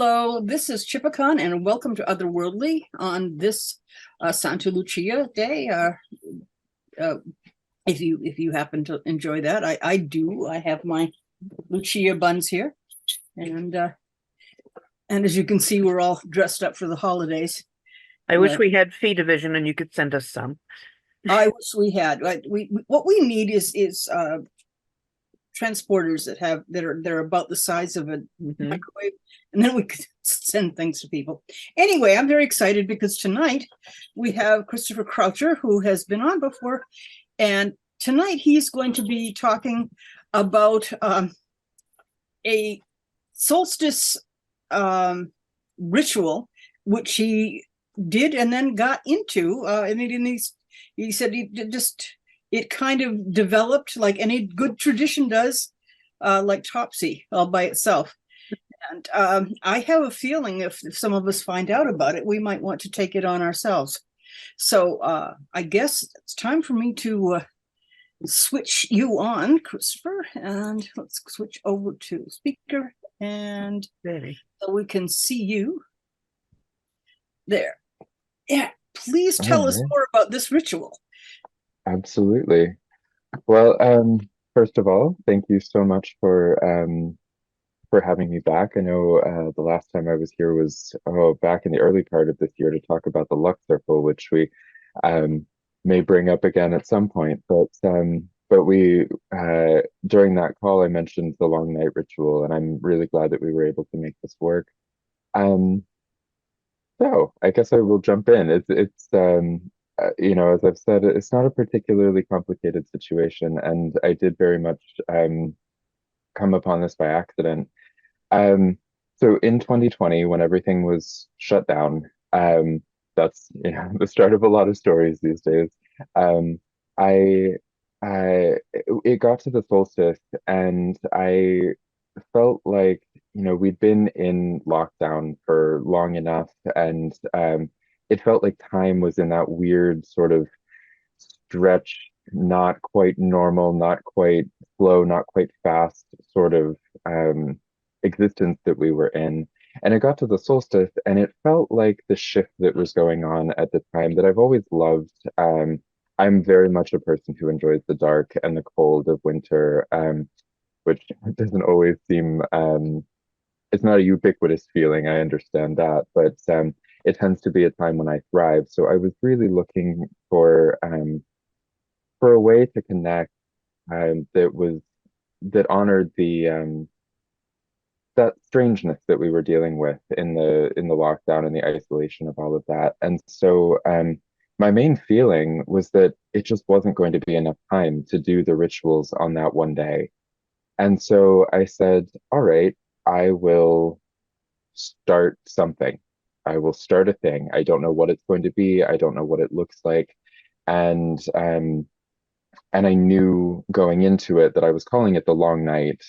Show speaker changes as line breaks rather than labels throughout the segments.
Hello, this is Chipicon, and welcome to Otherworldly on this Santa Lucia day. Uh, if you happen to enjoy that, I do. I have my Lucia buns here, and as you can see, we're all dressed up for the holidays.
I wish we had fee division and you could send us some.
I wish we had. We what we need is transporters that are about the size of a microwave, and then we could send things to people. Anyway, I'm very excited because tonight we have Christopher Croucher, who has been on before, and tonight he's going to be talking about a solstice ritual, which he did and then got into, and he said it kind of developed like any good tradition does, like Topsy all by itself. And I have a feeling if some of us find out about it, we might want to take it on ourselves. So I guess it's time for me to switch you on, Christopher, and let's switch over to speaker, and so we can see you there. Yeah, please tell us more about this ritual.
Absolutely. Well, first of all, thank you so much for having me back. I know the last time I was here was back in the early part of this year to talk about the luck circle, which we may bring up again at some point. But we during that call I mentioned the long night ritual, and I'm really glad that we were able to make this work. So I guess I will jump in. As I've said, it's not a particularly complicated situation, and I did very much come upon this by accident. Um, so in 2020, when everything was shut down, that's the start of a lot of stories these days. Um, I, it got to the solstice, and I felt like we'd been in lockdown for long enough, and it felt like time was in that weird sort of stretch, not quite normal, not quite slow, not quite fast sort of existence that we were in. And it got to the solstice, and it felt like the shift that was going on at the time that I've always loved. I'm very much a person who enjoys the dark and the cold of winter, which doesn't always seem, it's not a ubiquitous feeling, I understand that, but it tends to be a time when I thrive. So I was really looking for a way to connect that honored the that strangeness that we were dealing with in the lockdown and the isolation of all of that. And so my main feeling was that it just wasn't going to be enough time to do the rituals on that one day. And so I said, all right, I will start something. I will start a thing. I don't know what it's going to be. I don't know what it looks like. And I knew going into it that I was calling it the long night,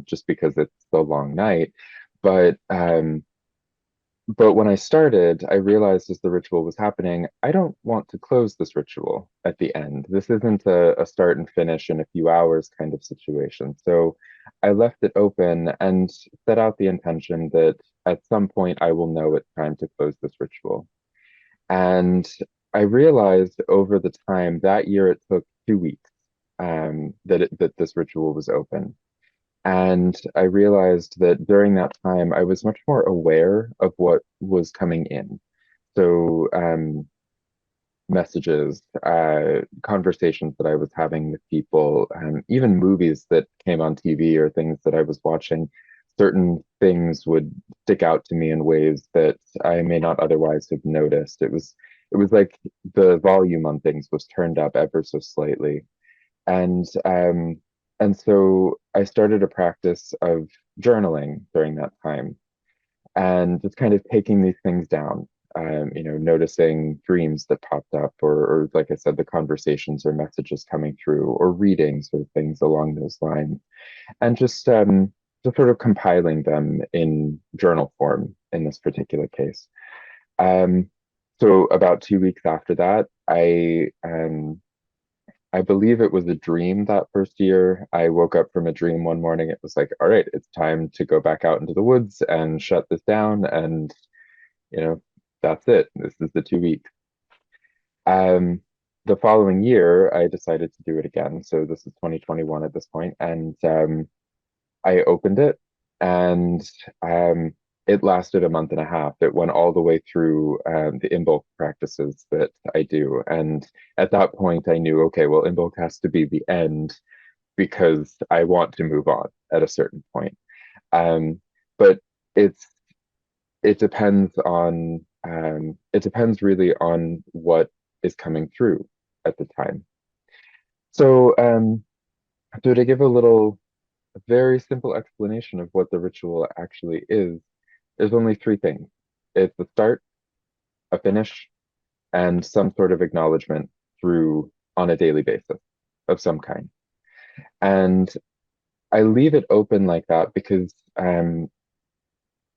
just because it's the long night. But but when I started, I realized as the ritual was happening, I don't want to close this ritual at the end. This isn't a start and finish in a few hours kind of situation. So I left it open and set out the intention that at some point I will know it's time to close this ritual. And I realized over the time that year it took 2 weeks that this ritual was open. And I realized that during that time, I was much more aware of what was coming in. So, messages, conversations that I was having with people, even movies that came on TV or things that I was watching, certain things would stick out to me in ways that I may not otherwise have noticed. It was like the volume on things was turned up ever so slightly. And and so I started a practice of journaling during that time, and just kind of taking these things down, noticing dreams that popped up, or like I said, the conversations or messages coming through, or readings or things along those lines, and just sort of compiling them in journal form in this particular case. Um, so about 2 weeks after that, I believe it was a dream that first year. I woke up from a dream one morning. It was like, all right, it's time to go back out into the woods and shut this down. And, you know, that's it. This is the 2 weeks. Um, the following year, I decided to do it again. So this is 2021 at this point, and I opened it, and um, it lasted a month and a half. It went all the way through the in-bulk practices that I do, and at that point, I knew, okay, well, in-bulk has to be the end because I want to move on at a certain point. But it's it depends really on what is coming through at the time. So so to give a very simple explanation of what the ritual actually is, there's only three things. It's a start, a finish, and some sort of acknowledgement through on a daily basis of some kind. And I leave it open like that because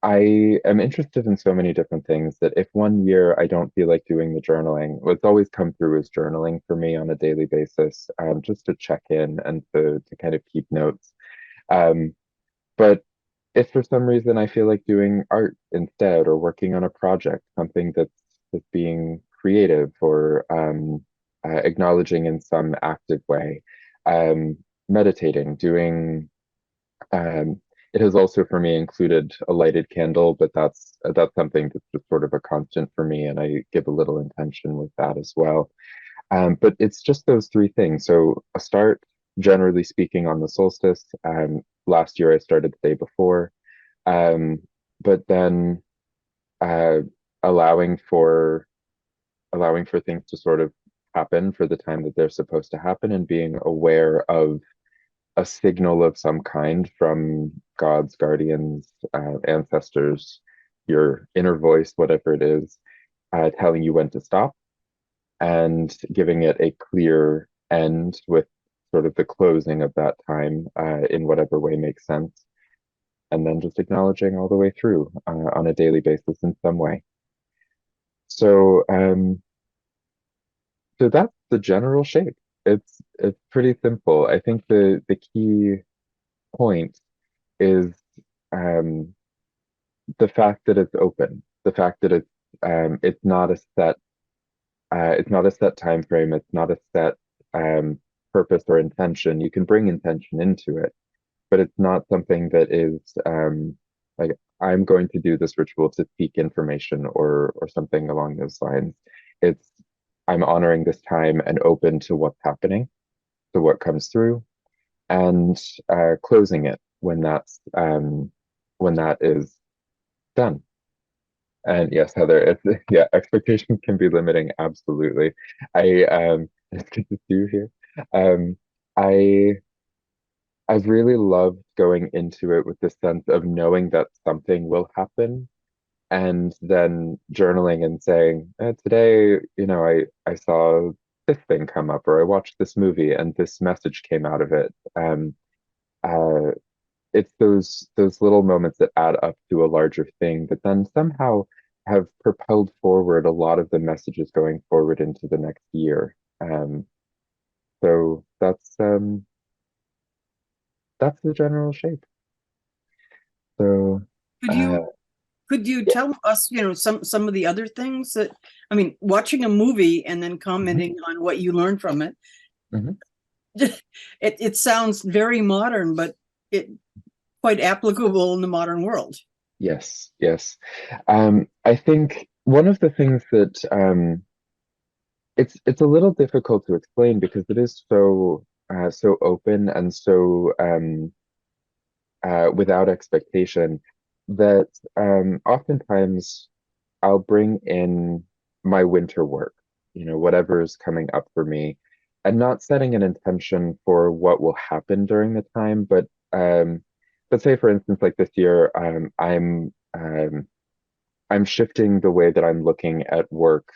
I am interested in so many different things that if one year I don't feel like doing the journaling, what's always come through is journaling for me on a daily basis, just to check in and to kind of keep notes. Um, but if for some reason I feel like doing art instead or working on a project, something that's being creative or acknowledging in some active way, meditating, doing it has also for me included a lighted candle, but that's something that's just sort of a constant for me, and I give a little intention with that as well. But it's just those three things. So a start, generally speaking, on the solstice. Last year I started the day before, um, but then uh, allowing for allowing for things to sort of happen for the time that they're supposed to happen, and being aware of a signal of some kind from gods, guardians, ancestors, your inner voice, whatever it is, telling you when to stop and giving it a clear end with sort of the closing of that time in whatever way makes sense. And then just acknowledging all the way through on a daily basis in some way. So, so that's the general shape. It's pretty simple. I think the key point is um, the fact that it's open, the fact that it's not a set time frame, it's not a set um, purpose or intention. You can bring intention into it, but it's not something that is like I'm going to do this ritual to seek information or something along those lines. It's I'm honoring this time and open to what's happening, to what comes through, and closing it when that is done. And yes, Heather, it's yeah, expectations can be limiting, absolutely. It's good to see you here. Um I I've really loved going into it with the sense of knowing that something will happen and then journaling and saying, today, I saw this thing come up or I watched this movie and this message came out of it. Uh it's those little moments that add up to a larger thing that then somehow have propelled forward a lot of the messages going forward into the next year. So that's the general shape. So
Could
uh,
you could you
yeah.
tell us, some of the other things that, I mean, watching a movie and then
Mhm,
commenting on what you learned from it,
mhm.
it sounds very modern, but it quite applicable in the modern world.
Yes, yes. I think one of the things that it's a little difficult to explain because it is so open and so without expectation that oftentimes I'll bring in my winter work, whatever is coming up for me, and not setting an intention for what will happen during the time, but say for instance, like this year, I'm shifting the way that I'm looking at work,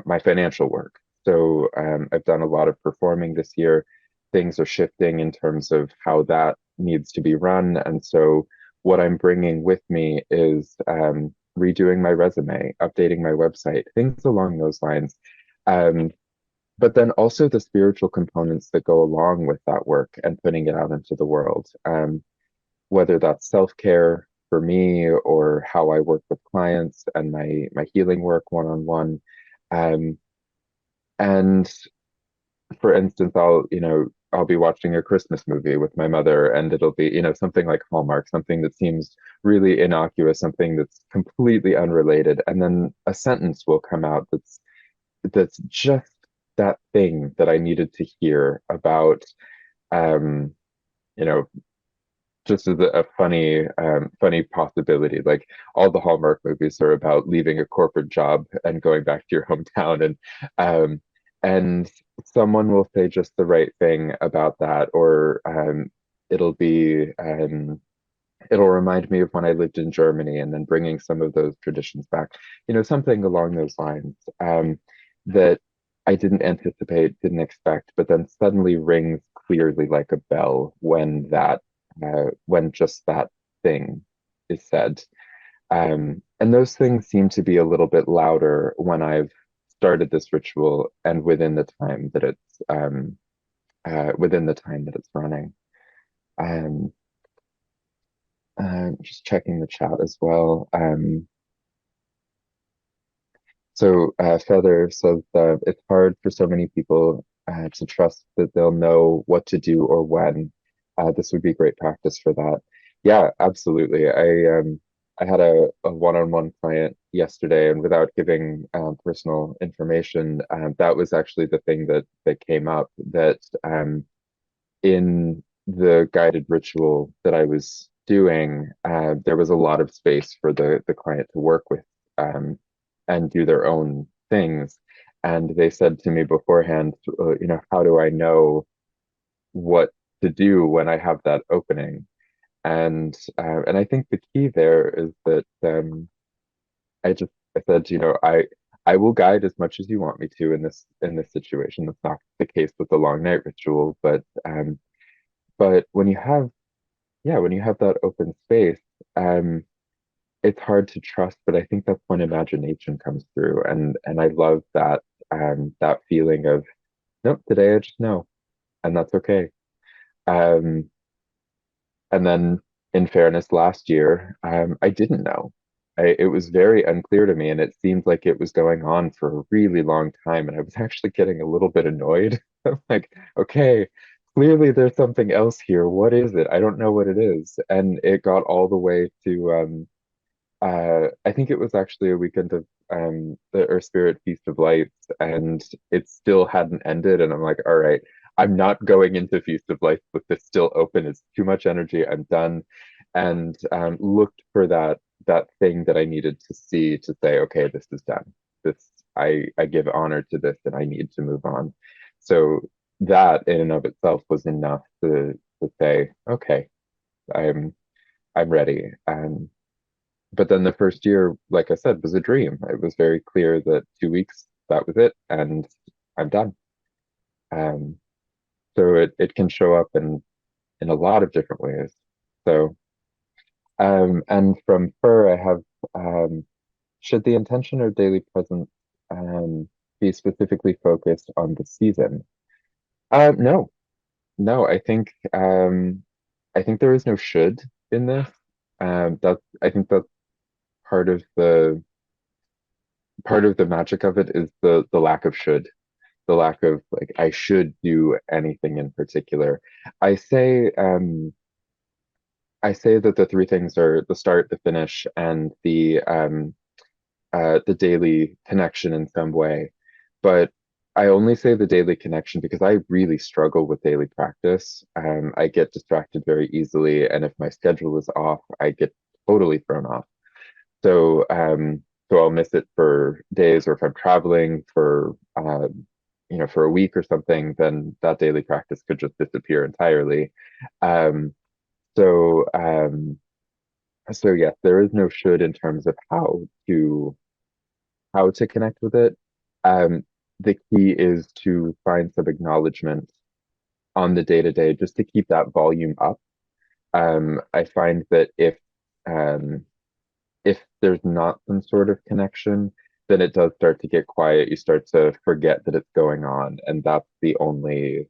my financial work. So I've done a lot of performing this year. Things are shifting in terms of how that needs to be run. And so what I'm bringing with me is redoing my resume, updating my website, things along those lines. Um, but then also the spiritual components that go along with that work and putting it out into the world. Whether that's self-care for me or how I work with clients and my healing work one-on-one. Um, and for instance, I'll be watching a Christmas movie with my mother, and it'll be, something like Hallmark, something that seems really innocuous, something that's completely unrelated, and then a sentence will come out that's just that thing that I needed to hear about, um, you know, just as a funny possibility. Like all the Hallmark movies are about leaving a corporate job and going back to your hometown, um, and someone will say just the right thing about that, or it'll be it'll remind me of when I lived in Germany, and then bringing some of those traditions back, something along those lines, that I didn't anticipate, didn't expect, but then suddenly rings clearly like a bell when just that thing is said. And those things seem to be a little bit louder when I've started this ritual and within the time that it's running. Um, just checking the chat as well. So Feather says that it's hard for so many people to trust that they'll know what to do or when. This would be great practice for that. Yeah, absolutely. I had a one-on-one client yesterday, and without giving personal information, that was actually the thing that came up, that in the guided ritual that I was doing, there was a lot of space for the client to work with, and do their own things. And they said to me beforehand, how do I know what to do when I have that opening? And I think the key there is that I said, I will guide as much as you want me to in this situation. That's not the case with the long night ritual, but when you have that open space, it's hard to trust, but I think that's when imagination comes through, and I love that feeling of, nope, today I just know, and that's okay. Um, and then, in fairness, last year, I didn't know. It was very unclear to me, and it seemed like it was going on for a really long time, and I was actually getting a little bit annoyed. I'm like, okay, clearly there's something else here. What is it? I don't know what it is. And it got all the way to I think it was actually a weekend of the Earth Spirit Feast of Lights, and it still hadn't ended. And I'm like, all right, I'm not going into Feast of Lights with this still open. It's too much energy. I'm done. And looked for that thing that I needed to see to say, okay, this is done. This I give honor to this, and I need to move on. So that in and of itself was enough to say, okay, I'm I'm ready. But then the first year, like I said, was a dream. It was very clear that 2 weeks, that was it, and I'm done. Um, so it can show up in a lot of different ways. So and from Fur, I have should the intention or daily presence um, be specifically focused on the season? No, no. I think there is no should in this. I think that's part of the part of the magic of it is the lack of should, the lack of like I should do anything in particular. I say um I say that the three things are the start, the finish, and the daily connection in some way. But I only say the daily connection because I really struggle with daily practice. I get distracted very easily, and if my schedule is off, I get totally thrown off. So I'll miss it for days, or if I'm traveling for a week or something, then that daily practice could just disappear entirely. Um, so um, so yes, there is no should in terms of how to connect with it. Um, the key is to find some acknowledgement on the day to day, just to keep that volume up. I find that um, if there's not some sort of connection, then it does start to get quiet. You start to forget that it's going on, and that's the only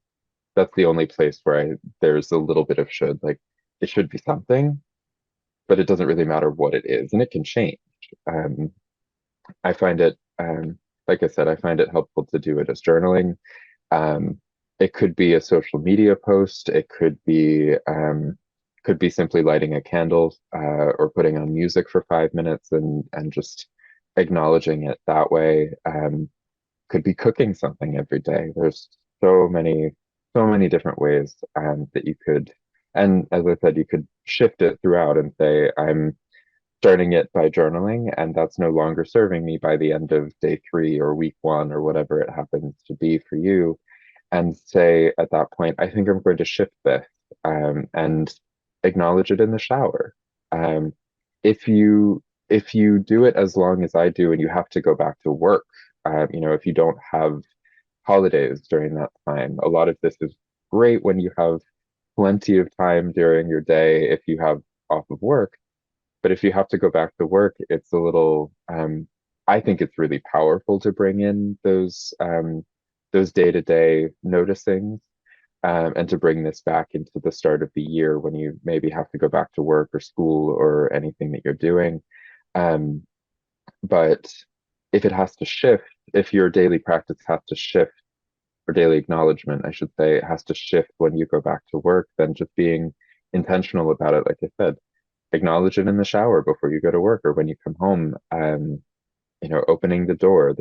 place where there's a little bit of should, like it should be something, but it doesn't really matter what it is, and it can change. Um, I find it, like I said, I find it helpful to do it as journaling. Um, it could be a social media post. It could be simply lighting a candle, or putting on music for 5 minutes and just acknowledging it that way. Could be cooking something every day. There's so many, so many different ways that you could, and as I said, you could shift it throughout and say, I'm starting it by journaling, and that's no longer serving me by the end of day 3 or week 1 or whatever it happens to be for you. And say at that point, I think I'm going to shift this, and acknowledge it in the shower. Um, if you do it as long as I do, and you have to go back to work, if you don't have holidays during that time, a lot of this is great when you have plenty of time during your day if you have off of work. But if you have to go back to work, it's a little, I think it's really powerful to bring in those day-to-day noticings, and to bring this back into the start of the year when you maybe have to go back to work or school or anything that you're doing. Um, but if it has to shift, if your daily practice has to shift, or daily acknowledgement, I should say, it has to shift when you go back to work, then just being intentional about it, like I said, acknowledge it in the shower before you go to work or when you come home. Opening the door.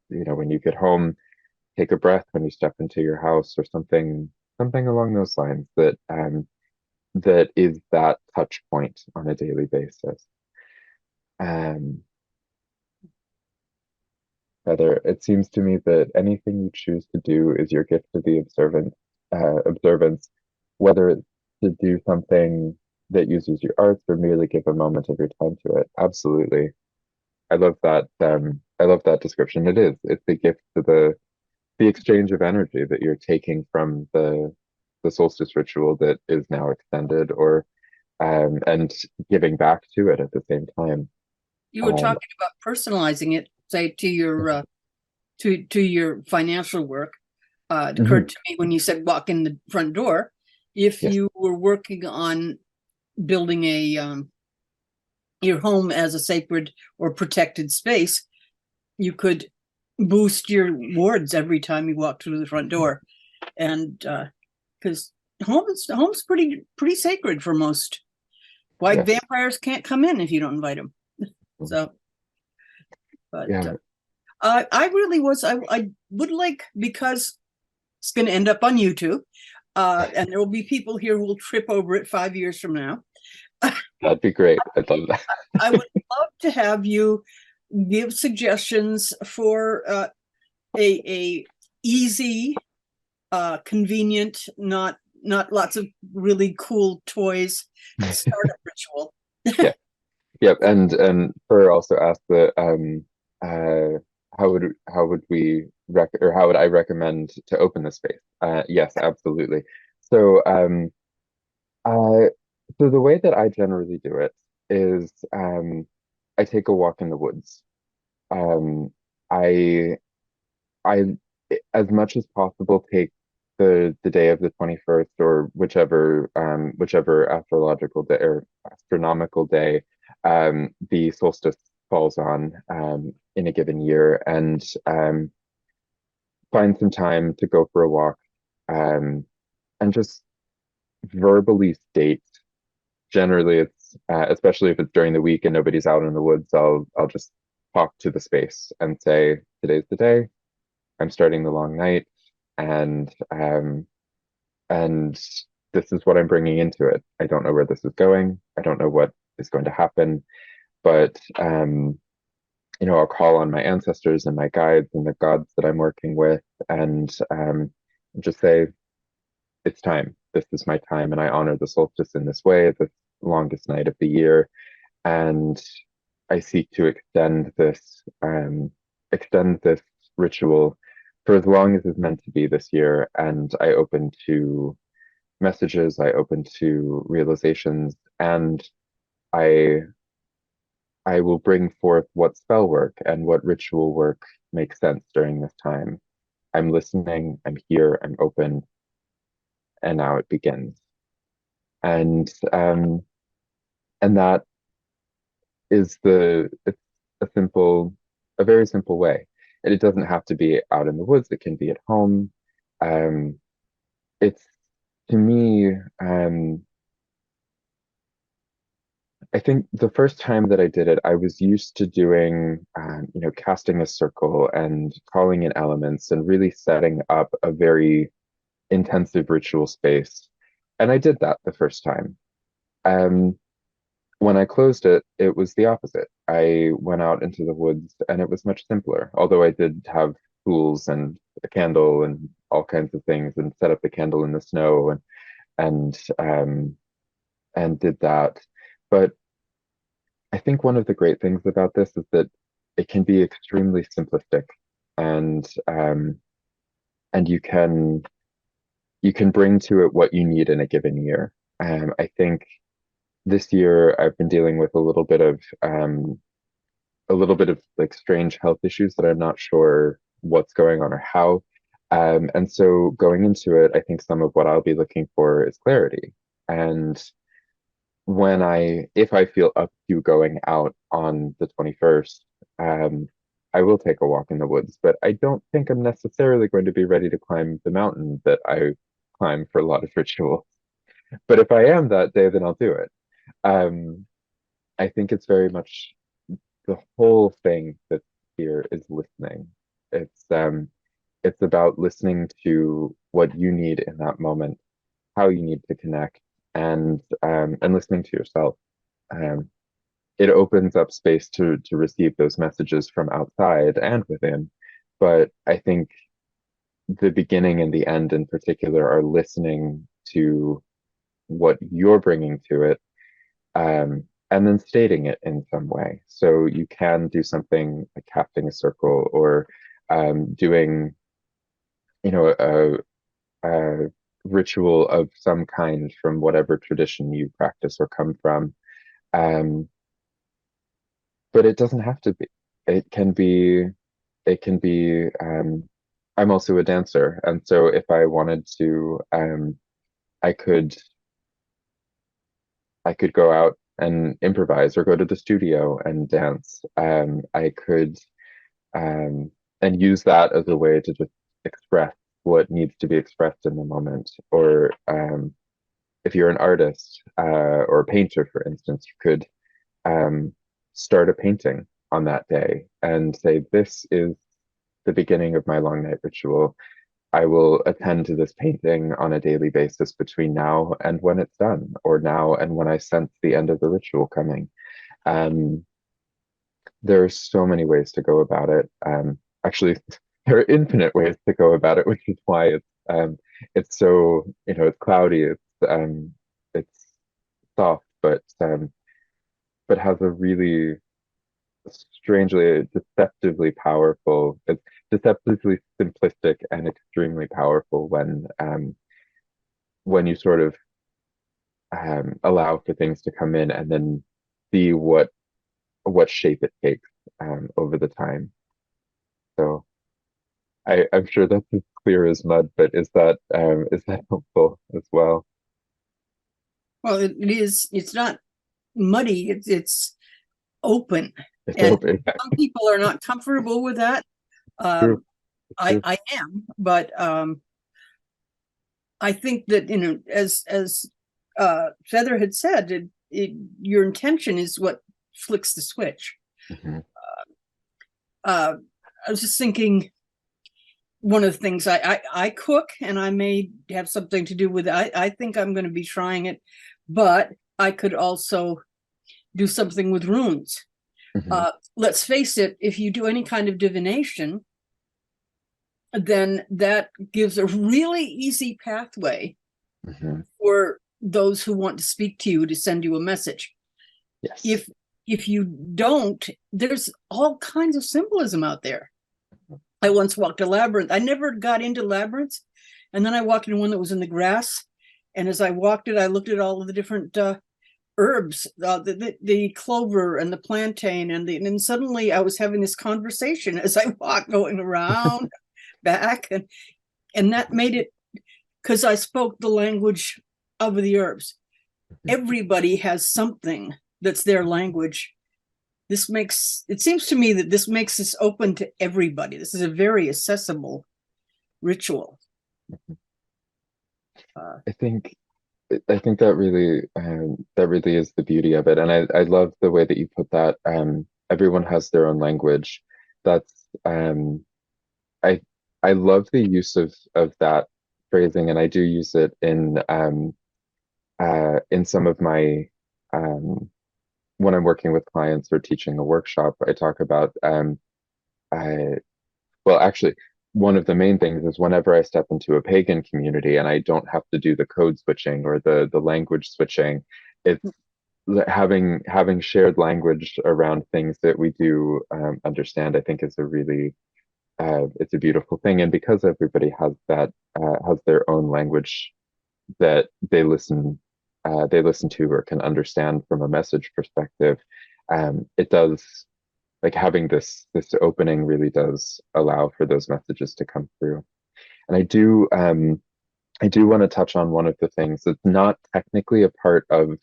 When you get home, take a breath when you step into your house, or something along those lines that is that touch point on a daily basis. Um, Heather, it seems to me that anything you choose to do is your gift to the observance, whether it's to do something that uses your arts or merely give a moment of your time to it. Absolutely. I love that. I love that description. It is. It's the gift to the exchange of energy that you're taking from the solstice ritual that is now extended, or and giving back to it at the same time.
You were
Um,
talking about personalizing it, say to your to your financial work. It occurred
mhm,
to me when you said walk in the front door. If
yes,
you were working on building your home as a sacred or protected space, you could boost your wards every time you walk through the front door, and because home's pretty sacred for most. White
yes,
vampires can't come in if you don't invite them. So, but
yeah,
I really was. I would like, because it's going to end up on YouTube, and there will be people here who will trip over it 5 years from now.
that'd be great. I'd love that.
I would love to have you give suggestions for a easy, convenient, not lots of really cool toys startup ritual.
Yeah, yep. And Fur also asked the how would I recommend to open the space? Yes, absolutely. So uh so the way that I generally do it is I take a walk in the woods. Um I I as much as possible take the day of the 21st, or whichever astrological day or astronomical day the solstice falls on in a given year, and find some time to go for a walk, um, and just verbally state. Generally, it's especially if it's during the week and nobody's out in the woods, I'll just talk to the space and say, today's the day. I'm starting the long night, and and this is what I'm bringing into it. I don't know where this is going. I don't know what is going to happen, but I'll call on my ancestors and my guides and the gods that I'm working with, and just say, it's time. This is my time, and I honor the solstice in this way, the longest night of the year, and I seek to extend this ritual for as long as is meant to be this year. And I open to messages, I open to realizations, and I I will bring forth what spell work and what ritual work makes sense during this time. I'm listening, I'm here, I'm open, and now it begins. And that is it's a very simple way. And it doesn't have to be out in the woods, it can be at home. Um, it's to me, I think the first time that I did it, I was used to doing, casting a circle and calling in elements and really setting up a very intensive ritual space. And I did that the first time. Um, when I closed it, it was the opposite. I went out into the woods and it was much simpler, although I did have tools and a candle and all kinds of things and set up the candle in the snow and um and did that. But I think one of the great things about this is that it can be extremely simplistic and and you can bring to it what you need in a given year. I think this year I've been dealing with a little bit of like strange health issues that I'm not sure what's going on or how. And so going into it, I think some of what I'll be looking for is clarity. And if I feel up to going out on the 21st, I will take a walk in the woods, but I don't think I'm necessarily going to be ready to climb the mountain that I climb for a lot of rituals. But if I am that day, then I'll do it. Um, I think it's very much the whole thing that's here is listening. It's about listening to what you need in that moment, how you need to connect, and listening to yourself. Um, it opens up space to receive those messages from outside and within. But I think the beginning and the end in particular are listening to what you're bringing to it, and then stating it in some way. So you can do something like casting a circle or doing, a ritual of some kind from whatever tradition you practice or come from. Um, but it doesn't have to be. It can be, it can be, I'm also a dancer. And so if I wanted to, I could I could go out and improvise or go to the studio and dance. I could and use that as a way to just express what needs to be expressed in the moment. Or if you're an artist or a painter, for instance, you could um, start a painting on that day and say, "This is the beginning of my long night ritual. I will attend to this painting on a daily basis between now and when it's done, or now and when I sense the end of the ritual coming." Um, there are so many ways to go about it. Actually, there are infinite ways to go about it, which is why it's so, it's cloudy, it's soft, but has a really strangely deceptively powerful, it's deceptively simplistic and extremely powerful when you sort of allow for things to come in and then see what shape it takes over the time. So I'm sure that's as clear as mud, but is that helpful as well?
Well, it is. It's not muddy. It's open,
It's
and
open.
some people are not comfortable with that.
True. True.
I am, but I think that as Feather had said, your intention is what flicks the switch.
Mhm.
I was just thinking, one of the things I cook, and I may have something to do with it. I think I'm going to be trying it, but I could also do something with runes.
Mhm.
Let's face it, if you do any kind of divination, then that gives a really easy pathway
Mhm.
for those who want to speak to you to send you a message.
Yes.
If you don't, there's all kinds of symbolism out there. I once walked a labyrinth. I never got into labyrinths, and then I walked in one that was in the grass. And as I walked it, I looked at all of the different herbs, the clover and the plantain, and then suddenly I was having this conversation as I walked, going around, back, and that made it, because I spoke the language of the herbs. Everybody has something that's their language. It seems to me that this makes this open to everybody. This is a very accessible ritual.
I think that really is the beauty of it, and I love the way that you put that. Everyone has their own language. That's I I love the use of that phrasing, and I do use it in some of my when I'm working with clients or teaching a workshop. I talk about well, actually, one of the main things is whenever I step into a pagan community and I don't have to do the code switching or the language switching, it's having shared language around things that we do understand, I think is a really it's a beautiful thing. And because everybody has their own language that they listen to or can understand from a message perspective, it does, like, having this opening really does allow for those messages to come through. And I do want to touch on one of the things that's not technically a part of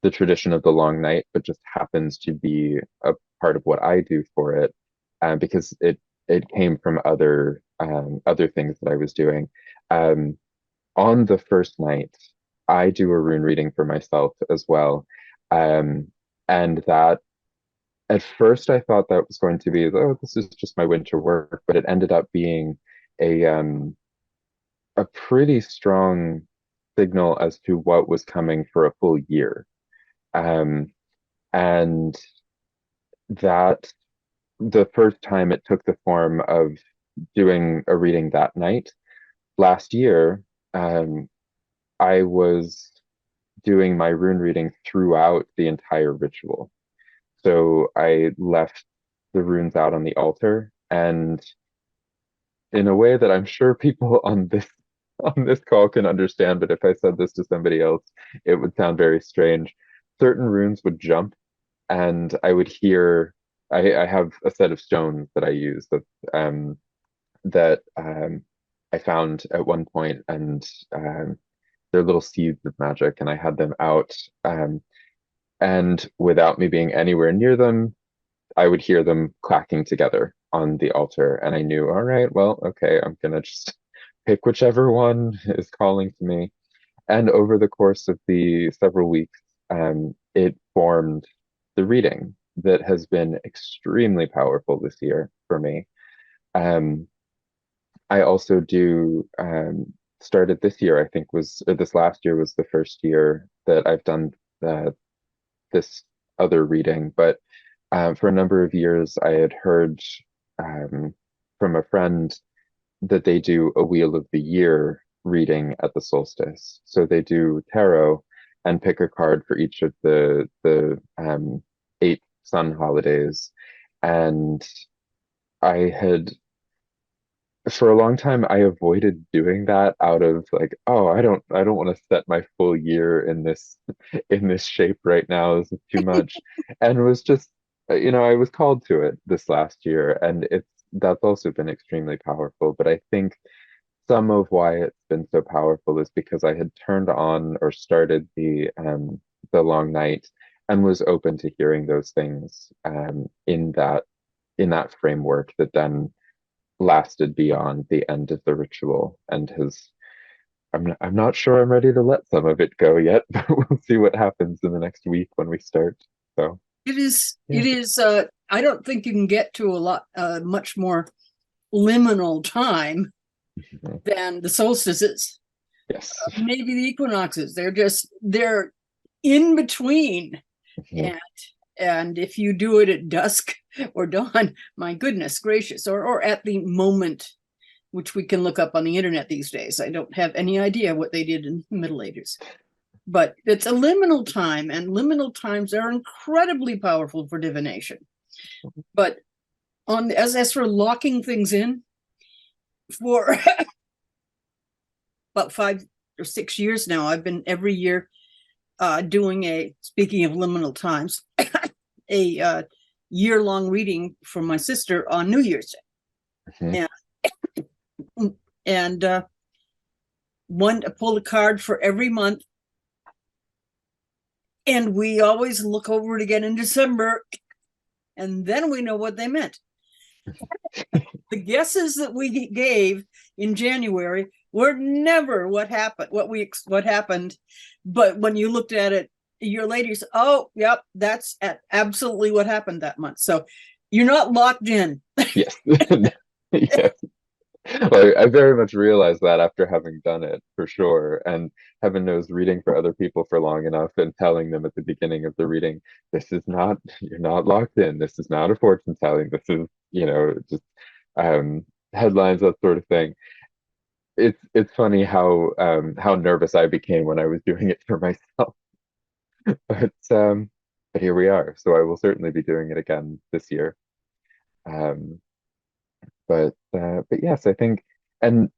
the tradition of the long night, but just happens to be a part of what I do for it, because it came from other things that I was doing. On the first night, I do a rune reading for myself as well, and that, at first I thought that was going to be, oh, this is just my winter work, but it ended up being a pretty strong signal as to what was coming for a full year. And that the first time it took the form of doing a reading that night. Last year, I was doing my rune reading throughout the entire ritual. So I left the runes out on the altar, and in a way that I'm sure people on this call can understand, but if I said this to somebody else, it would sound very strange. Certain runes would jump, and I would hear. I have a set of stones that I use that I found at one point, and they're little seeds of magic, and I had them out. And without me being anywhere near them, I would hear them clacking together on the altar, and I knew, all right, well, okay, I'm gonna just pick whichever one is calling to me. And over the course of the several weeks, it formed the reading that has been extremely powerful this year for me. I also do started this year, I think or this last year was the first year that I've done this other reading, but for a number of years I had heard from a friend that they do a Wheel of the Year reading at the solstice. So they do tarot and pick a card for each of the 8 sun holidays. And I had, for a long time, I avoided doing that out of, like, oh, I don't want to set my full year in this shape right now. This is too much. And it was just, I was called to it this last year, and that's also been extremely powerful. But I think some of why it's been so powerful is because I had turned on or started the long night and was open to hearing those things in that framework that then lasted beyond the end of the ritual, and I'm not sure I'm ready to let some of it go yet, but we'll see what happens in the next week when we start. So
it is
yeah.
I don't think you can get to a lot much more liminal time than the solstices.
Yes.
Maybe the equinoxes. They're in between.
Mhm.
And if you do it at dusk or dawn, my goodness gracious, or at the moment, which we can look up on the internet these days. I don't have any idea what they did in the Middle Ages, but it's a liminal time, and liminal times are incredibly powerful for divination. But as for locking things in, for about 5 or 6 years now, I've been every year doing speaking of liminal times, a year-long reading for my sister on New Year's Day. And pulled a card for every month. And we always look over it again in December, and then we know what they meant. The guesses that we gave in January were never what happened. But when you looked at it a year later, you said, oh, yep, that's absolutely what happened that month. So you're not locked in.
Yes. Yes. Well, I very much realized that after having done it, for sure. And heaven knows, reading for other people for long enough and telling them at the beginning of the reading, you're not locked in. This is not a fortune telling. This is, just headlines, that sort of thing. It's funny how nervous I became when I was doing it for myself. But here we are. So I will certainly be doing it again this year. Um, but yes, I think, and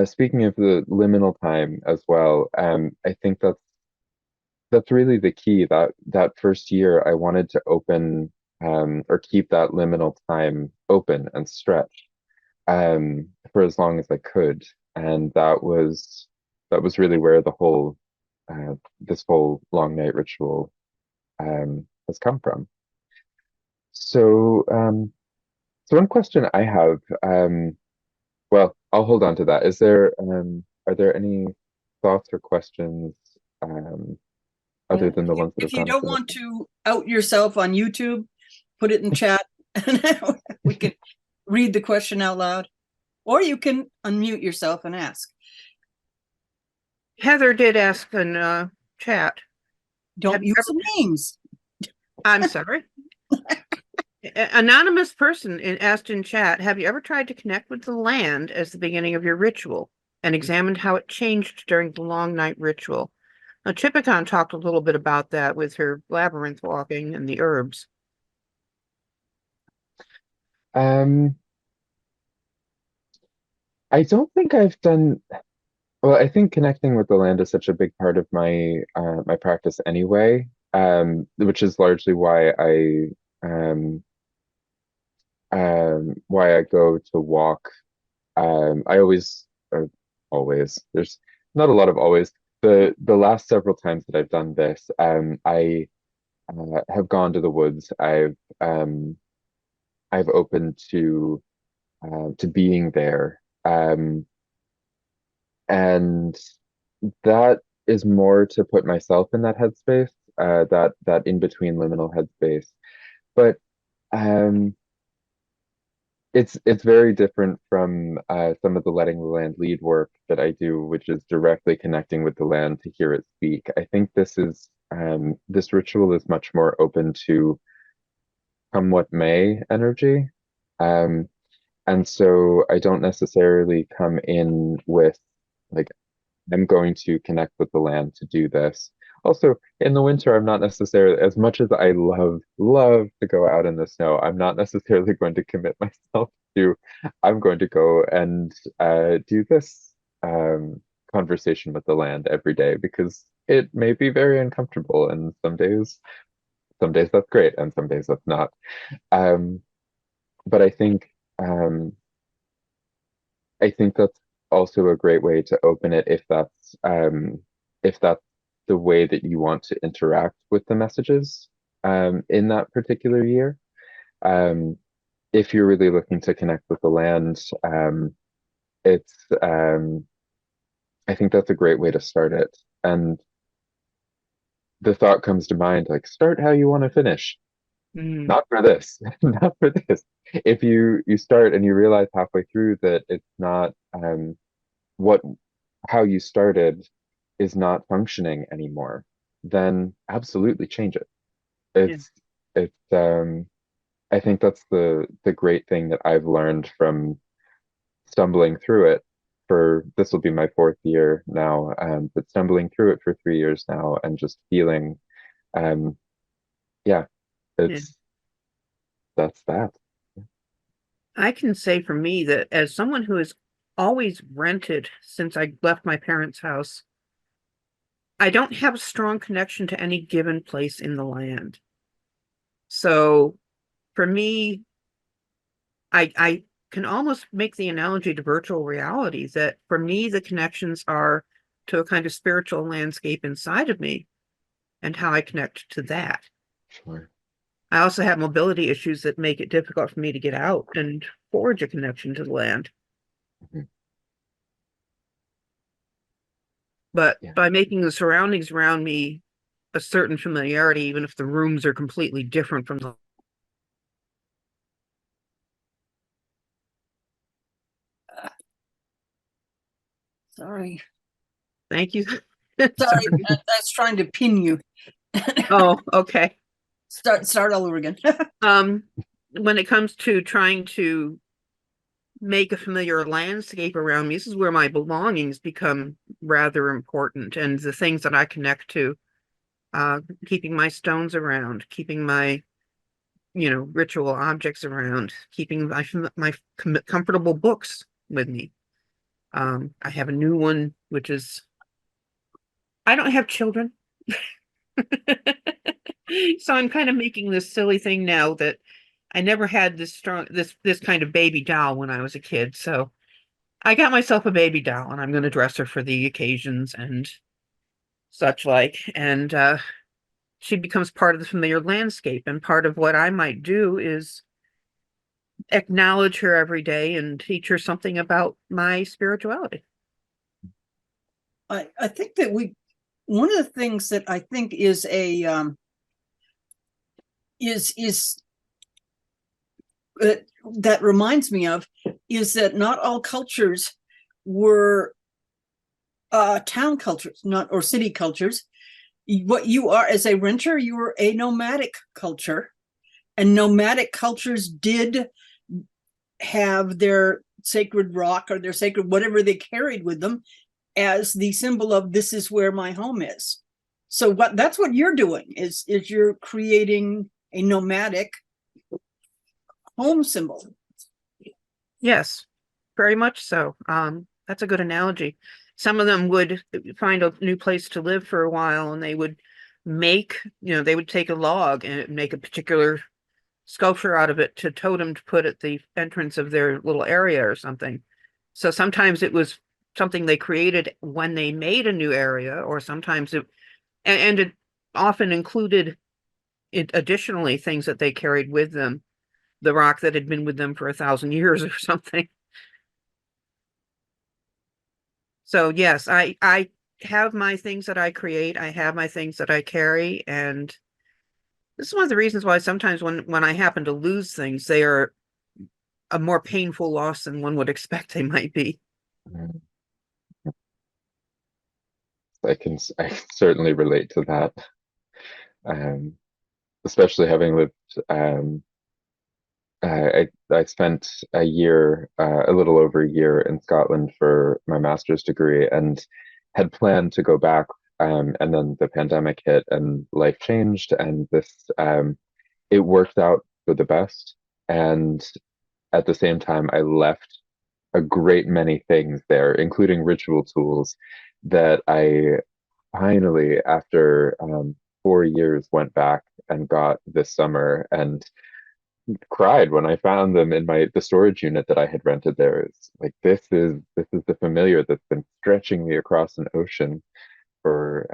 speaking of the liminal time as well, I think that's really the key. That first year, I wanted to open or keep that liminal time open and stretched for as long as I could, and that was really where the whole this whole long night ritual has come from. So, so one question I have, well, I'll hold on to that. Are there any thoughts or questions other than the ones that have
If you
gone
don't
up in
want to out yourself on YouTube, put it in chat and we can read the question out loud, or you can unmute yourself and ask.
Heather did ask in chat.
Don't use some names.
I'm sorry. Anonymous person asked in chat, have you ever tried to connect with the land as the beginning of your ritual and examined how it changed during the long night ritual? Now, Chipicon talked a little bit about that with her labyrinth walking and the herbs.
I don't think I've done well. I think connecting with the land is such a big part of my practice anyway, which is largely um, why I go to walk. I always, there's not a lot of always. The last several times that I've done this, I have gone to the woods. I've opened to being there, and that is more to put myself in that headspace, that in between liminal headspace. But um, it's very different from some of the letting the land lead work that I do, which is directly connecting with the land to hear it speak. I think this ritual is much more open to come what may energy. Um, and so I don't necessarily come in with like I'm going to connect with the land to do this. Also, in the winter, I'm not necessarily, as much as I love to go out in the snow, I'm not necessarily going to commit myself to, I'm going to go and do this conversation with the land every day because it may be very uncomfortable. And some days that's great, and some days that's not. Um, but um, I think that's also a great way to open it if that's the way that you want to interact with the messages in that particular year. Um, if you're really looking to connect with the land, it's I think that's a great way to start it. And the thought comes to mind like start how you want to finish. Not for this, not for this. If you start and you realize halfway through that it's not what how you started is not functioning anymore, then absolutely change it.
Yeah.
It's I think that's the great thing that I've learned from stumbling through it for this will be my fourth year now, but stumbling through it for 3 years now and just feeling um yeah,
Yeah.
it's that's that.
I can say for me that as someone who has always rented since I left my parents' house, I don't have a strong connection to any given place in the land. So for me, I can almost make the analogy to virtual reality that for me, the connections are to a kind of spiritual landscape inside of me and how I connect to that.
Sure.
I also have mobility issues that make it difficult for me to get out and forge a connection to the land.
Mhm.
But
Yeah.
by making the surroundings around me a certain familiarity, even if the rooms are completely different from the.
Sorry.
Thank you.
Sorry,
Sorry.
I was trying to pin you.
Oh, okay.
Start all over again.
Um, when it comes to trying to make a familiar landscape around me, this is where my belongings become rather important, and the things that I connect to, keeping my stones around, keeping my, ritual objects around, keeping my comfortable books with me. I have a new one, which is I don't have children. So I'm kind of making this silly thing now that I never had this kind of baby doll when I was a kid. So I got myself a baby doll and I'm going to dress her for the occasions and such like. And she becomes part of the familiar landscape. And part of what I might do is acknowledge her every day and teach her something about my spirituality.
I think that one of the things that I think is a is that reminds me of is that not all cultures were town cultures, not or city cultures. What you are as a renter, you were a nomadic culture, and nomadic cultures did have their sacred rock or their sacred whatever they carried with them as the symbol of this is where my home is. So that's what you're doing is you're creating a nomadic home symbol.
Yes, very much so. That's a good analogy. Some of them would find a new place to live for a while and they would they would take a log and make a particular sculpture out of it to totem to put at the entrance of their little area or something. So sometimes it was something they created when they made a new area, or sometimes and it often included additionally things that they carried with them, the rock that had been with them for 1,000 years or something. So yes, I have my things that I create, I have my things that I carry, and this is one of the reasons why sometimes when I happen to lose things, they are a more painful loss than one would expect they might be.
Mm. I certainly relate to that. Um, Especially having lived I spent a year, a little over a year in Scotland for my master's degree and had planned to go back. And then the pandemic hit and life changed, and it worked out for the best. And at the same time, I left a great many things there, including ritual tools that I finally, after 4 years, went back and got this summer and cried when I found them in the storage unit that I had rented there. It's like this is the familiar that's been stretching me across an ocean for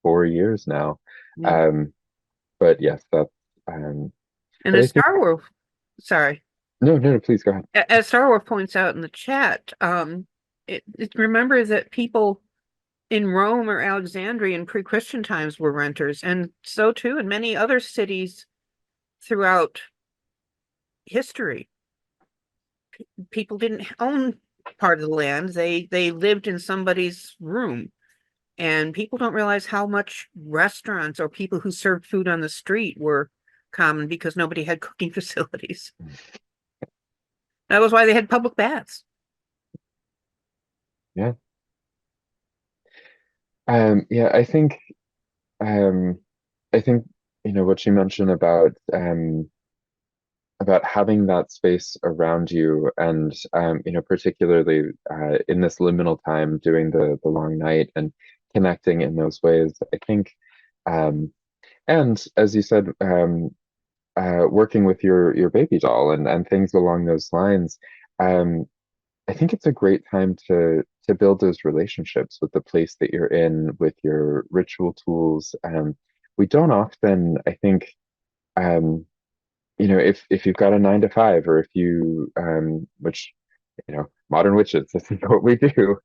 4 years now.
Yeah.
Um, but yes, that's um,
And
but I
as
think
Star Wars, sorry,
no, no, no, please go ahead.
as Star Wars points out in the chat, remember that people in Rome or Alexandria in pre-Christian times were renters, and so too in many other cities throughout history. People didn't own part of the land; they lived in somebody's room. And people don't realize how much restaurants or people who served food on the street were common because nobody had cooking facilities. That was why they had public baths.
Yeah. Yeah, um, I think what you mentioned about about having that space around you, and particularly in this liminal time, doing the long night and connecting in those ways. I think, and as you said, working with your baby doll and things along those lines. Um, I think it's a great time to build those relationships with the place that you're in, with your ritual tools. We don't often, I think, um, if you've got a 9 to 5, or if you, which, modern witches, this is what we do.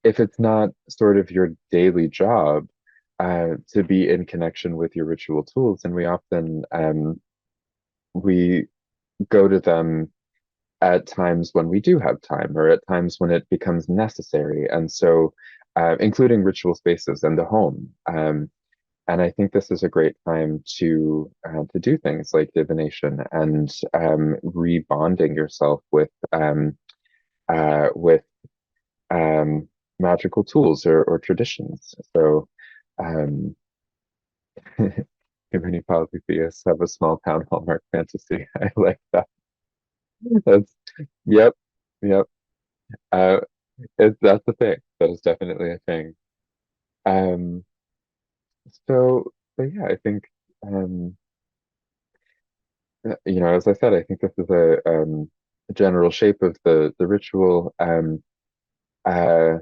If it's not sort of your daily job, to be in connection with your ritual tools, and we often, we go to them at times when we do have time, or at times when it becomes necessary. And so, including ritual spaces and the home. And I think this is a great time to do things like divination and rebonding yourself with magical tools or traditions. So, um, too many polytheists have a small town hallmark fantasy. I like that. That's yep, yep. Uh, that's a thing. That is definitely a thing. Um, so yeah, I think um, as I said, I think this is a general shape of the ritual. Uh,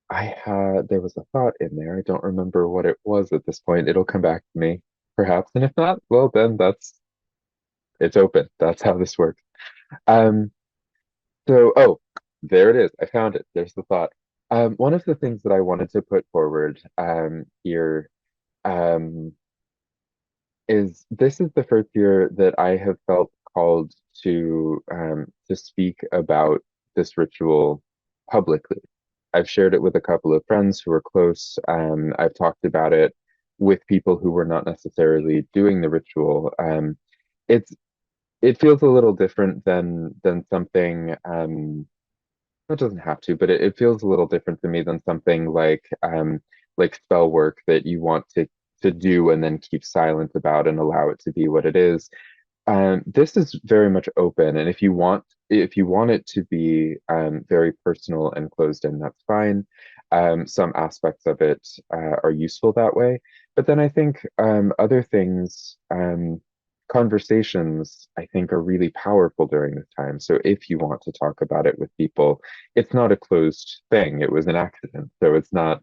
I had there was a thought in there. I don't remember what it was at this point. It'll come back to me, perhaps. And if not, well, then it's open. That's how this works. Um, oh, there it is. I found it. There's the thought. One of the things that I wanted to put forward here um, is this is the first year that I have felt called to speak about this ritual publicly. I've shared it with a couple of friends who are close. I've talked about it with people who were not necessarily doing the ritual. It's it feels a little different than something. It doesn't have to, but it feels a little different to me than something like spell work that you want to do and then keep silent about and allow it to be what it is. This is very much open, and if you want it to be very personal and closed in, that's fine. Some aspects of it are useful that way, but then I think other things, conversations, I think, are really powerful during this time. So if you want to talk about it with people, it's not a closed thing. It was an accident, so it's not.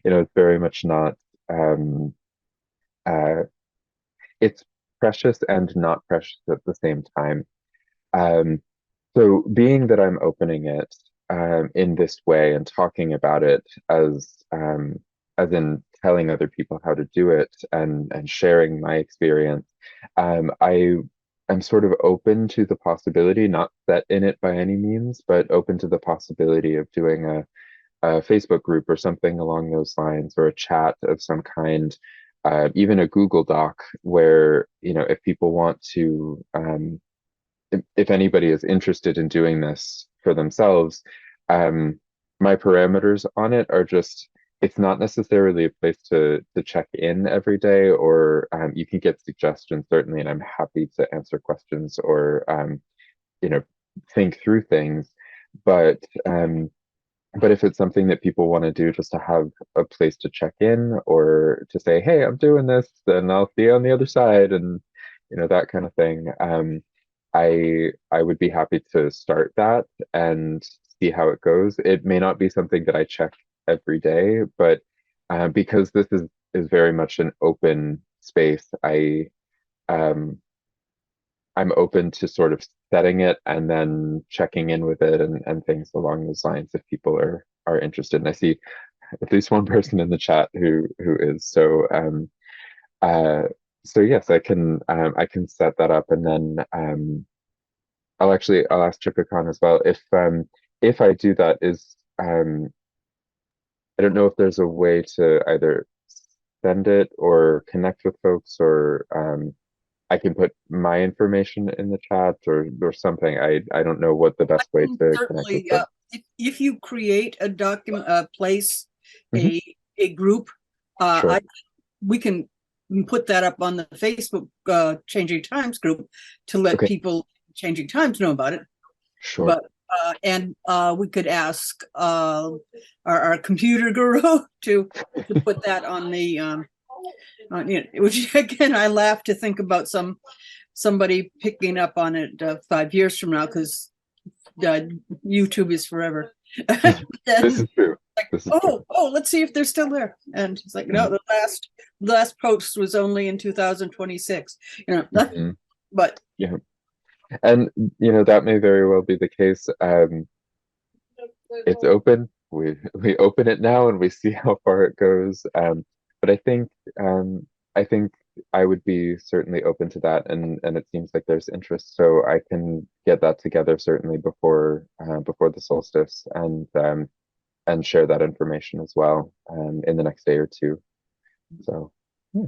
It's very much not. Um, uh, it's precious and not precious at the same time. Um, so being that I'm opening it in this way and talking about it as in telling other people how to do it and sharing my experience, I am sort of open to the possibility, not set in it by any means, but open to the possibility of doing a Facebook group or something along those lines, or a chat of some kind, even a Google Doc where, if people want to, if anybody is interested in doing this for themselves, um, my parameters on it are just, it's not necessarily a place to check in every day, or you can get suggestions certainly, and I'm happy to answer questions or you know think through things, but if it's something that people want to do just to have a place to check in, or to say, hey, I'm doing this, then I'll see you on the other side, and that kind of thing. I would be happy to start that and see how it goes. It may not be something that I check every day, but because this is very much an open space, um, I'm open to sort of setting it and then checking in with it and things along those lines if people are interested. And I see at least one person in the chat who is. Uh so yes, I can set that up, and then I'll ask Chipicon as well if I do that. Is I don't know if there's a way to either send it or connect with folks, or I can put my information in the chat or something. I don't know what the best way to connect with
Certainly,
folks.
if you create a document, a place,
Mhm.
a group,
Sure.
we can put that up on the Facebook Changing Times group to let
Okay.
people Changing Times know about it.
Sure.
But and we could ask our computer guru to put that on the which again I laugh to think about somebody picking up on it 5 years from now, because YouTube is forever.
This is true.
Like,
This is true.
let's see if they're still there. And it's like, no, the last post was only in 2026.
Mhm.
But
Yeah. And that may very well be the case. It's open. We open it now and we see how far it goes. But I think I would be certainly open to that, and it seems like there's interest, so I can get that together certainly before the solstice, and share that information as well in the next day or two. So yeah.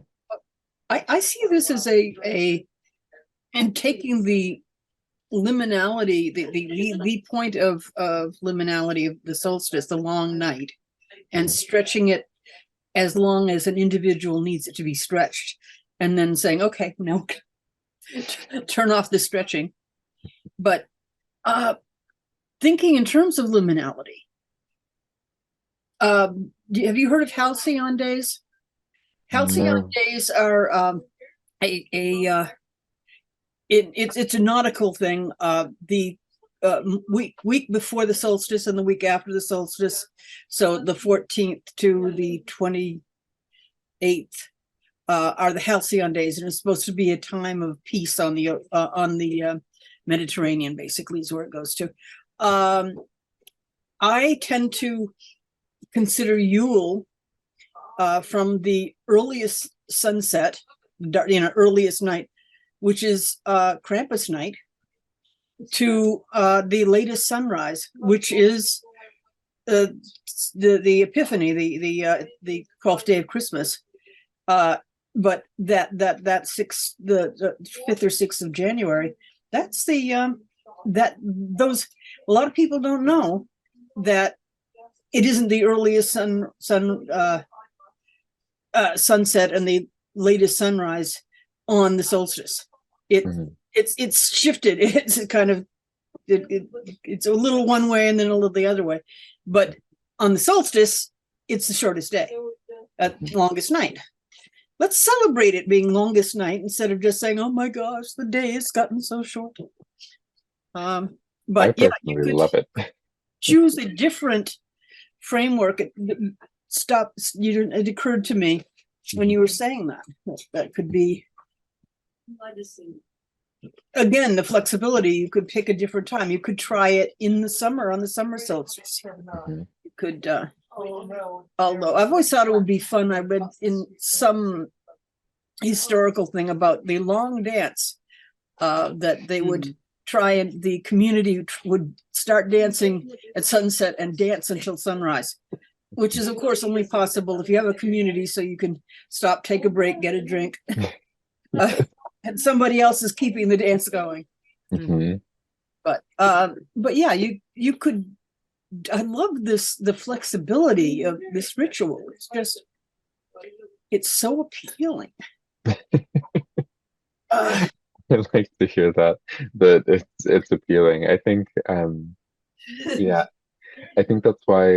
I see this as and taking the liminality, the point of liminality of the solstice, the long night, and stretching it as long as an individual needs it to be stretched, and then saying, okay, no, turn off the stretching. But thinking in terms of liminality, have you heard of halcyon days? Halcyon
No.
days are it's a nautical thing. The week before the solstice and the week after the solstice, so the 14th to the 28th are the halcyon days, and it's supposed to be a time of peace on the Mediterranean. Basically, is where it goes to. I tend to consider Yule from the earliest sunset, earliest night, which is Krampus night, to the latest sunrise, which is the Epiphany, the 12th day of Christmas. But that the 5th or 6th of January, that's a lot of people don't know that it isn't the earliest sunset and the latest sunrise on the solstice. It's shifted. It's kind of it's a little one way and then a little the other way. But on the solstice, it's the shortest day, longest night. Let's celebrate it being longest night instead of just saying, "Oh my gosh, the day has gotten so short." But
I
yeah,
personally
you could
love it.
choose a different framework. It occurred to me when you were saying that could be, again, the flexibility. You could pick a different time. You could try it in the summer on the summer solstice. You could although I've always thought it would be fun. I read in some historical thing about the long dance that they would try, and the community would start dancing at sunset and dance until sunrise, which is of course only possible if you have a community, so you can stop, take a break, get a drink, and somebody else is keeping the dance going. But yeah, you could. I love the flexibility of this ritual. It's so appealing.
I like to hear that it's appealing. I think yeah, I think that's why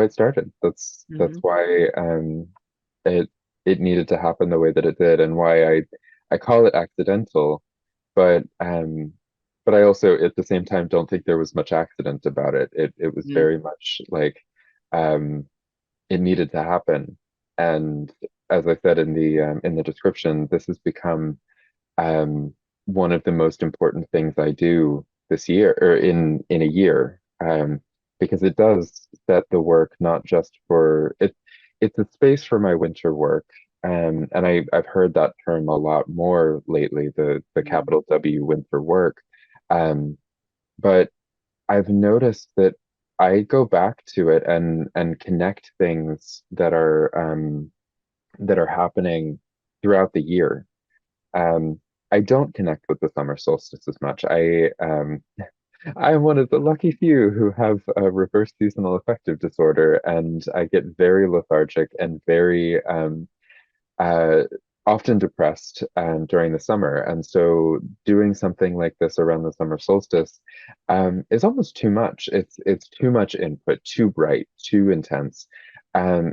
it started. That's why it needed to happen the way that it did, and why I call it accidental, but I also at the same time don't think there was much accident about it. It was very much like it needed to happen. And as I said in the description, this has become one of the most important things I do this year, or in a year, because it does set the work not just for it. It's a space for my winter work, and I've heard that term a lot more lately, the capital W winter work. But I've noticed that I go back to it and connect things that are happening throughout the year. I don't connect with the summer solstice as much. I'm one of the lucky few who have a reverse seasonal affective disorder, and I get very lethargic and very uh, often depressed during the summer. And so doing something like this around the summer solstice is almost too much. It's too much input, too bright, too intense.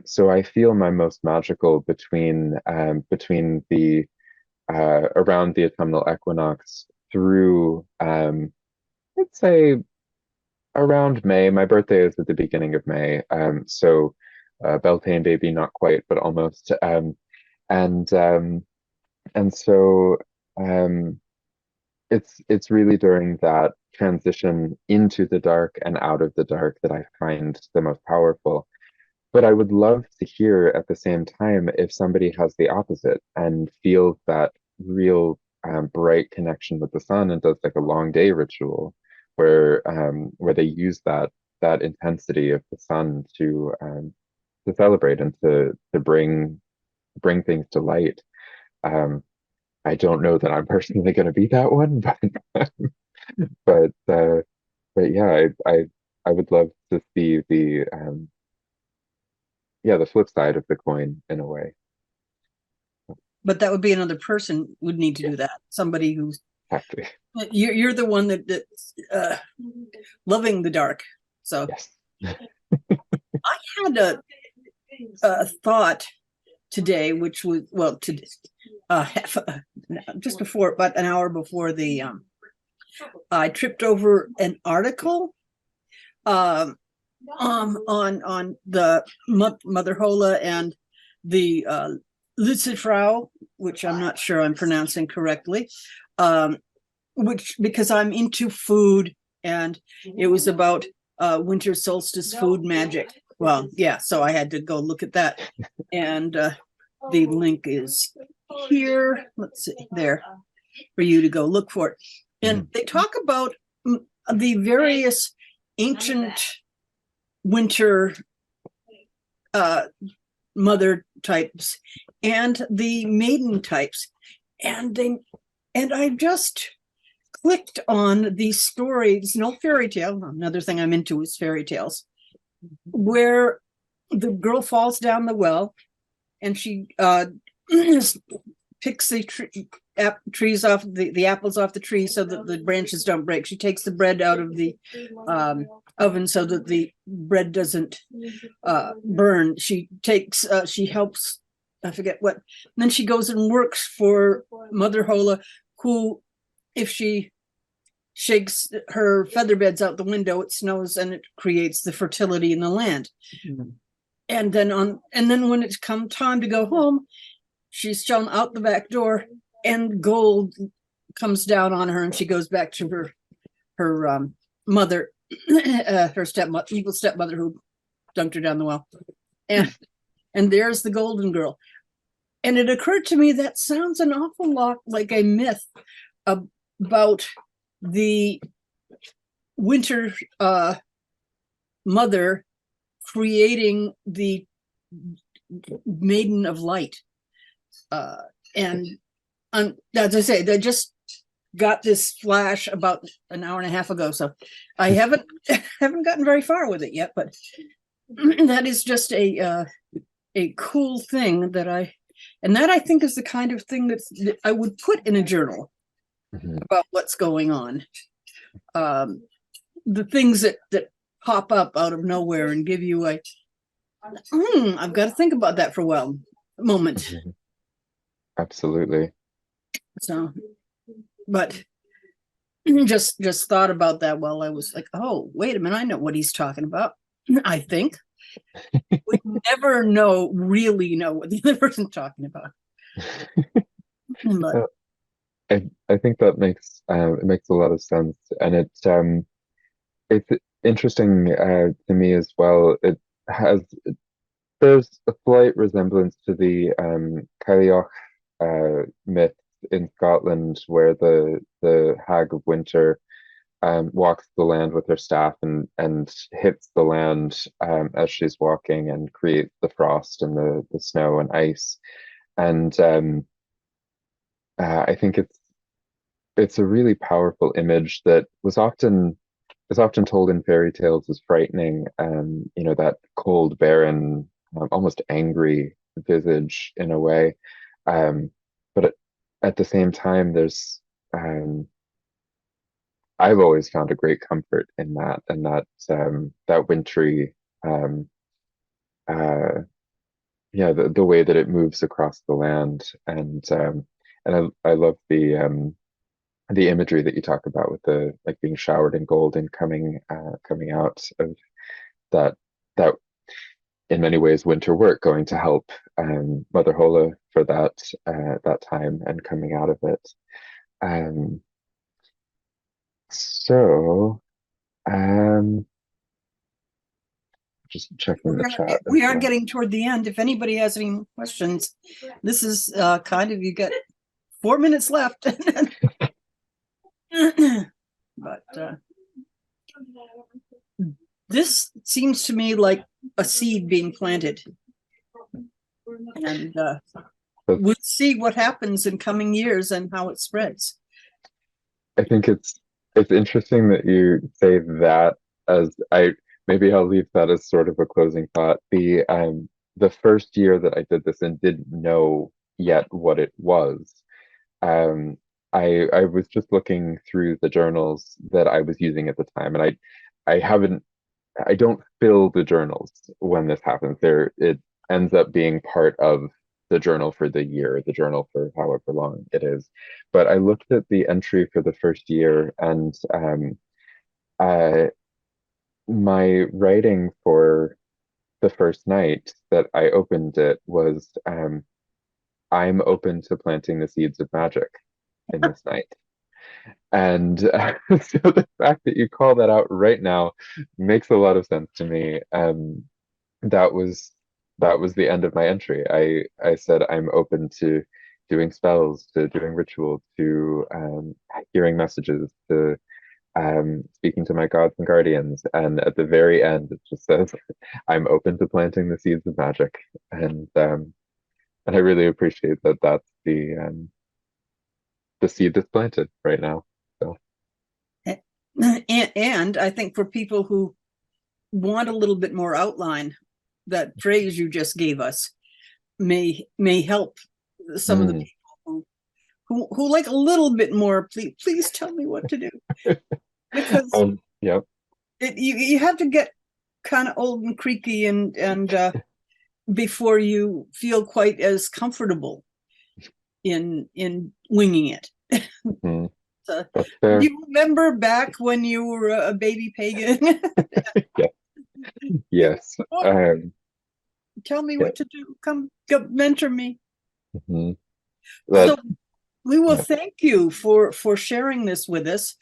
So I feel my most magical between the around the autumnal equinox through let's say around May. My birthday is at the beginning of May, so Beltane baby, not quite, but almost. And and so um, it's really during that transition into the dark and out of the dark that I find the most powerful. But I would love to hear at the same time if somebody has the opposite and feels that real bright connection with the sun and does like a long day ritual where they use that intensity of the sun to celebrate and to bring things to light. Um, I don't know that I'm personally going to be that one, but but yeah, I would love to see the yeah, the flip side of the coin in a way.
But that would be another person would need to do that. Somebody who's
Exactly.
you're the one that's loving the dark. So
Yes.
I had a thought today, which was just before, about an hour before the I tripped over an article on the Mother Hola and the Lutzifrau, which I'm not sure I'm pronouncing correctly, which because I'm into food, and it was about winter solstice food magic. Well, yeah, so I had to go look at that, and the link is here. Let's see, there for you to go look for it. And they talk about the various ancient winter mother types and the maiden types, and I just clicked on these stories. No fairy tale. Another thing I'm into is fairy tales, where the girl falls down the well and she picks the trees off the apples off the tree so that the branches don't break. She takes the bread out of the oven so that the bread doesn't burn. She helps, I forget what. And then she goes and works for Mother Hola, who, if she shakes her feather beds out the window, it snows and it creates the fertility in the land. Mm-hmm. And then when it's come time to go home, she's shown out the back door, and gold comes down on her, and she goes back to her mother, her stepmother, evil stepmother who dunked her down the well, and there's the golden girl. And it occurred to me that sounds an awful lot like a myth about the winter mother creating the maiden of light. And as I say, I just got this flash about an hour and a half ago, so I haven't gotten very far with it yet. But that is just a cool thing that I think is the kind of thing that I would put in a journal about what's going on. The things that pop up out of nowhere and give you I've got to think about that for a while moment.
Absolutely.
So, but just thought about that while I was like, oh, wait a minute, I know what he's talking about. I think we never really know what the other person's talking about. But
I think that makes it makes a lot of sense, and it's interesting to me as well. There's a slight resemblance to the Cailleach myth in Scotland, where the Hag of Winter walks the land with her staff and hits the land as she's walking and creates the frost and the snow and ice. And I think it's a really powerful image that is often told in fairy tales as frightening. You know, that cold, barren, almost angry visage in a way. But at the same time, there's I've always found a great comfort in that, and that wintry uh, yeah, the way that it moves across the land, and I love the imagery that you talk about with the like being showered in gold and coming out of that that in many ways winter work, going to help Mother Hola for that time and coming out of it. Um, so just checking the chat as
We are
well.
getting toward the end. If anybody has any questions, this is kind of, you got 4 minutes left. But this seems to me like a seed being planted. And we'll see what happens in coming years and how it spreads.
I think it's interesting that you say that, as maybe I'll leave that as sort of a closing thought. The first year that I did this and didn't know yet what it was, um I was just looking through the journals that I was using at the time, and I don't fill the journals when this happens. It ends up being part of the journal for the year, the journal for however long it is. But I looked at the entry for the first year, and uh, my writing for the first night that I opened it was, I'm open to planting the seeds of magic in this night. And so the fact that you call that out right now makes a lot of sense to me. That was the end of my entry. I said I'm open to doing spells, to doing ritual, to hearing messages, to speaking to my gods and guardians. And at the very end, it just says I'm open to planting the seeds of magic. And I really appreciate that. That's the seed that's planted right now. So.
And I think for people who want a little bit more outline, that phrase you just gave us may help some of the people who like a little bit more. Please tell me what to do, because
Yep.
You have to get kind of old and creaky and before you feel quite as comfortable in winging it.
Mm-hmm.
So, do you remember back when you were a baby pagan?
Yeah. Yes.
Tell me what to do. Come mentor me.
Mm-hmm.
So we will thank you for sharing this with us.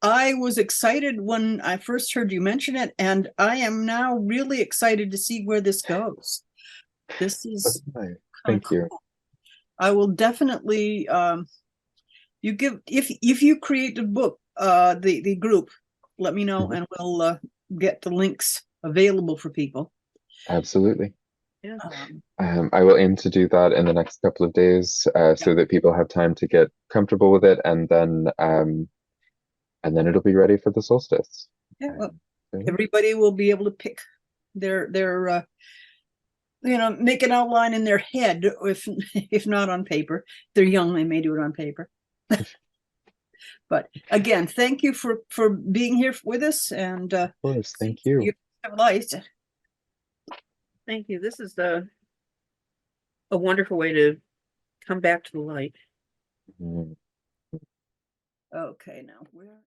I was excited when I first heard you mention it, and I am now really excited to see where this goes. This is
nice. Thank you.
I will definitely you give if you create the book, the group, let me know, and we'll get the links available for people.
Absolutely.
Yeah.
I will aim to do that in the next couple of days, so that people have time to get comfortable with it, and then it'll be ready for the solstice.
Yeah, well, everybody will be able to pick their make an outline in their head, if not on paper. If they're young, they may do it on paper. But again, thank you for being here with us, and
of course, thank you.
Thank you. This is a wonderful way to come back to the light.
Mm.
Okay, now where